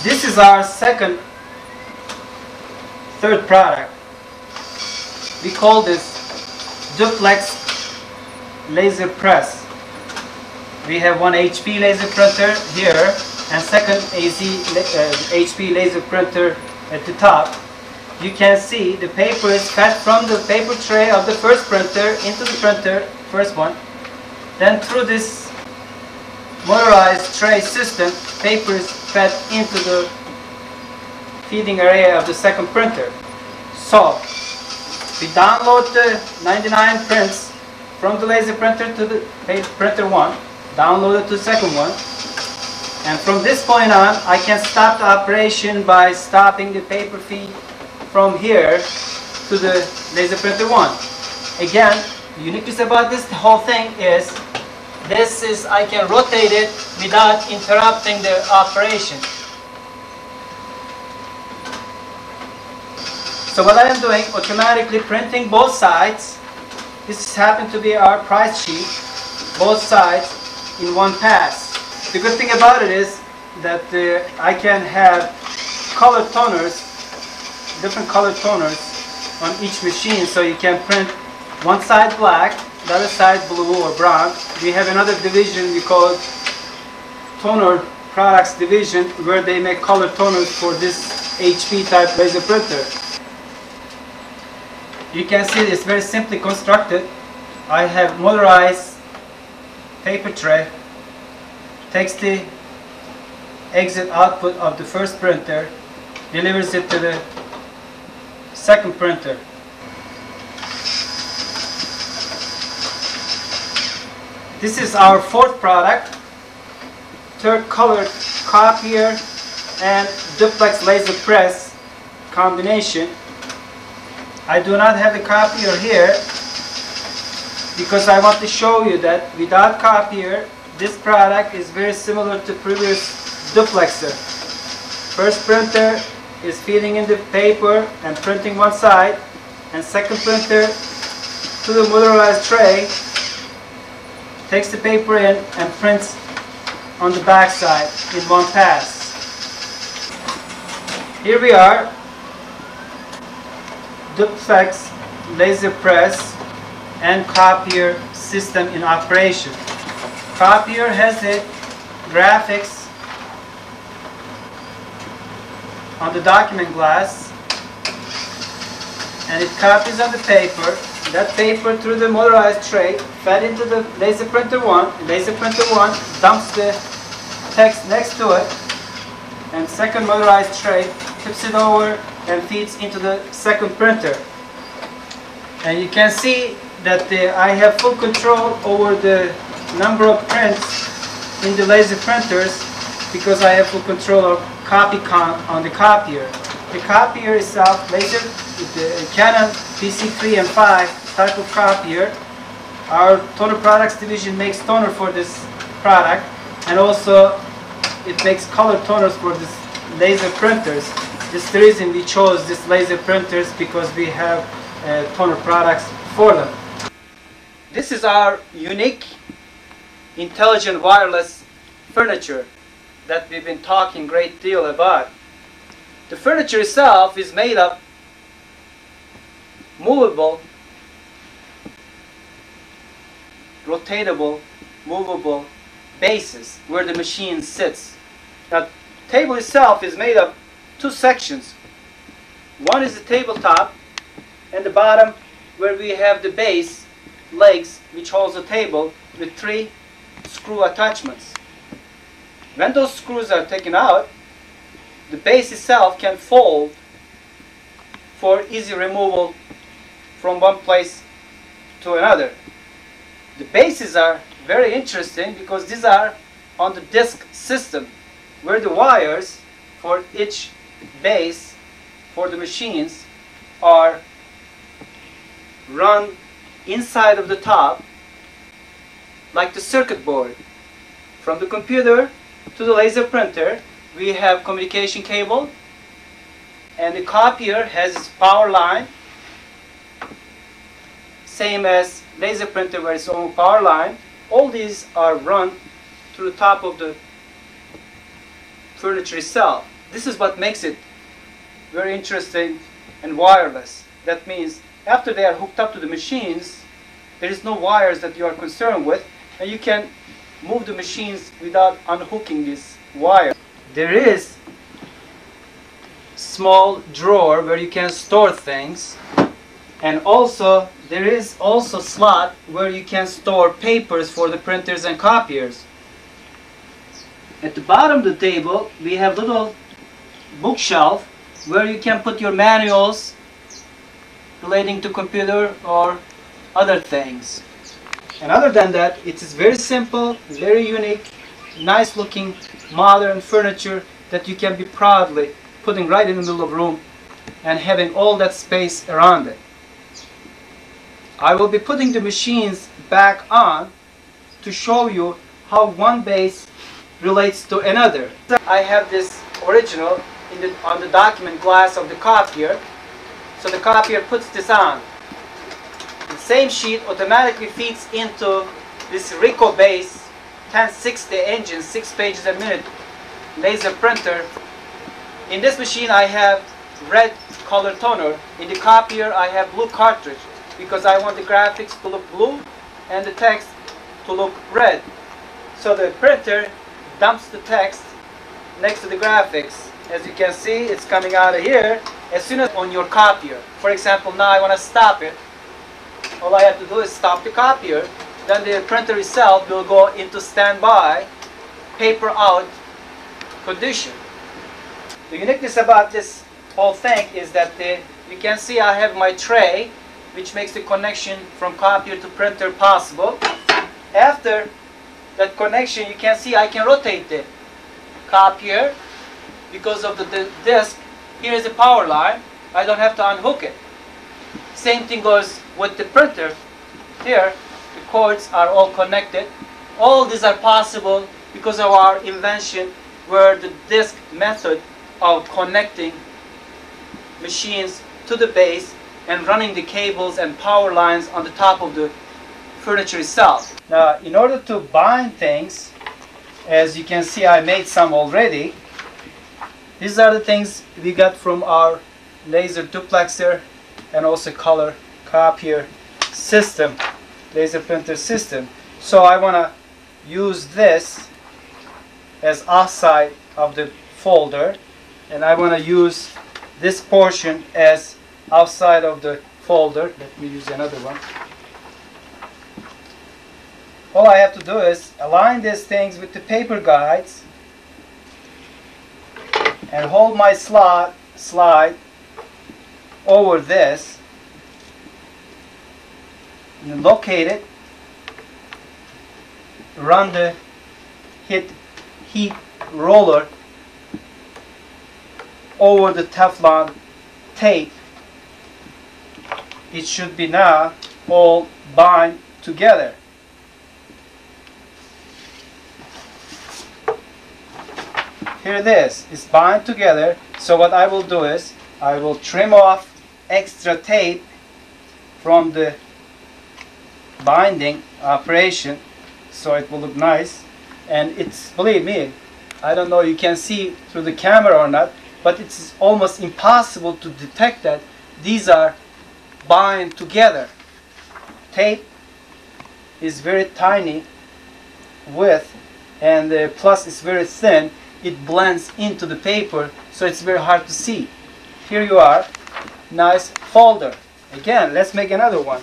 This is our third product. We call this Duplex laser press. We have one HP laser printer here and second HP laser printer at the top. You can see the paper is fed from the paper tray of the first printer into the printer, first one. Then through this motorized tray system, paper is fed into the feeding area of the second printer. So we download the 99 prints from the laser printer to the printer 1, download it to the second one, and from this point on I can stop the operation by stopping the paper feed from here to the laser printer 1. Again, the uniqueness about this whole thing is I can rotate it without interrupting the operation. So what I am doing, automatically printing both sides. This happens to be our price sheet, both sides in one pass. The good thing about it is that I can have color toners, different color toners on each machine, so you can print one side black, the other side blue or brown. We have another division we call it toner products division, where they make color toners for this HP type laser printer. You can see it's very simply constructed. I have motorized paper tray, takes the exit output of the first printer, delivers it to the second printer. This is our fourth product, Turk colored copier and duplex laser press combination. I do not have the copier here because I want to show you that without copier, this product is very similar to previous duplexer. First printer is feeding in the paper and printing one side, and second printer to the motorized tray takes the paper in and prints on the back side in one pass. Here we are, Duplex laser press and copier system in operation. Copier has the graphics on the document glass, and it copies on the paper. That paper through the motorized tray fed into the laser printer 1. Laser printer 1 dumps the text next to it, and second motorized tray tips it over and feeds into the second printer. And you can see that I have full control over the number of prints in the laser printers because I have full control of copy count on the copier. The copier itself, laser, the Canon PC3 and 5 type of copier. Our toner products division makes toner for this product, and also it makes color toners for this laser printers. This is the reason we chose this laser printers, because we have toner products for them. This is our unique intelligent wireless furniture that we've been talking a great deal about. The furniture itself is made of movable, rotatable, movable bases where the machine sits. Now, the table itself is made of two sections. One is the tabletop, and the bottom where we have the base legs which holds the table with 3 screw attachments. When those screws are taken out, the base itself can fold for easy removal from one place to another. The bases are very interesting because these are on the disc system, where the wires for each base for the machines are run inside of the top like the circuit board. From the computer to the laser printer, we have communication cable, and the copier has its power line, same as laser printer where its own power line. All these are run through the top of the furniture itself. this is what makes it very interesting and wireless. That means after they are hooked up to the machines, there is no wires that you are concerned with, and you can move the machines without unhooking this wire. There is small drawer where you can store things, and also there is also slot where you can store papers for the printers and copiers. At the bottom of the table we have little bookshelf where you can put your manuals relating to computer or other things. And other than that, it is very simple, very unique, nice looking modern furniture that you can be proudly putting right in the middle of the room and having all that space around it. I will be putting the machines back on to show you how one base relates to another. I have this original on the document glass of the copier, so the copier puts this on. The same sheet automatically feeds into this Ricoh base 1060 engine, 6 pages a minute laser printer. In this machine I have red color toner. In the copier I have blue cartridge because I want the graphics to look blue and the text to look red. So the printer dumps the text next to the graphics. As you can see, it's coming out of here as soon as on your copier. For example, now I want to stop it. All I have to do is stop the copier. Then the printer itself will go into standby, paper out condition. The uniqueness about this whole thing is that you can see I have my tray, which makes the connection from copier to printer possible. After that connection, you can see I can rotate the copier because of the disc. Here is a power line. I don't have to unhook it. Same thing goes with the printer. Here, the cords are all connected. All these are possible because of our invention, where the disc method of connecting machines to the base and running the cables and power lines on the top of the furniture itself. Now, in order to bind things, as you can see, I made some already. These are the things we got from our laser duplexer and also color copier system, laser printer system. So I want to use this as outside of the folder, and I want to use this portion as outside of the folder. Let me use another one. All I have to do is align these things with the paper guides and hold my slide over this and locate it, run the heat roller over the Teflon tape. It should be now all bind together. Here it is, it's bind together. So what I will do is I will trim off extra tape from the binding operation so it will look nice. And it's, believe me, I don't know you can see through the camera or not, but it's almost impossible to detect that these are bind together. Tape is very tiny width, and plus it's very thin. It blends into the paper, so it's very hard to see. Here you are, nice folder. Again, let's make another one.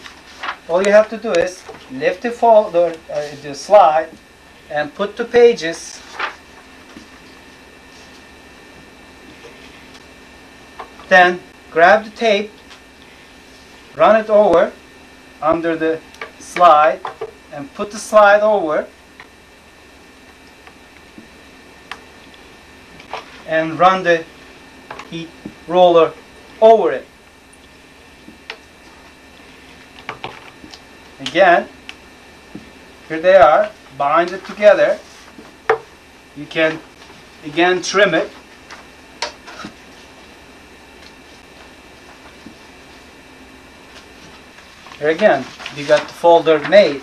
All you have to do is lift the folder, the slide, and put the pages. Then grab the tape, run it over under the slide, and put the slide over, and run the heat roller over it. Again, here they are, bind it together. You can again trim it. Here again, we got the folder made.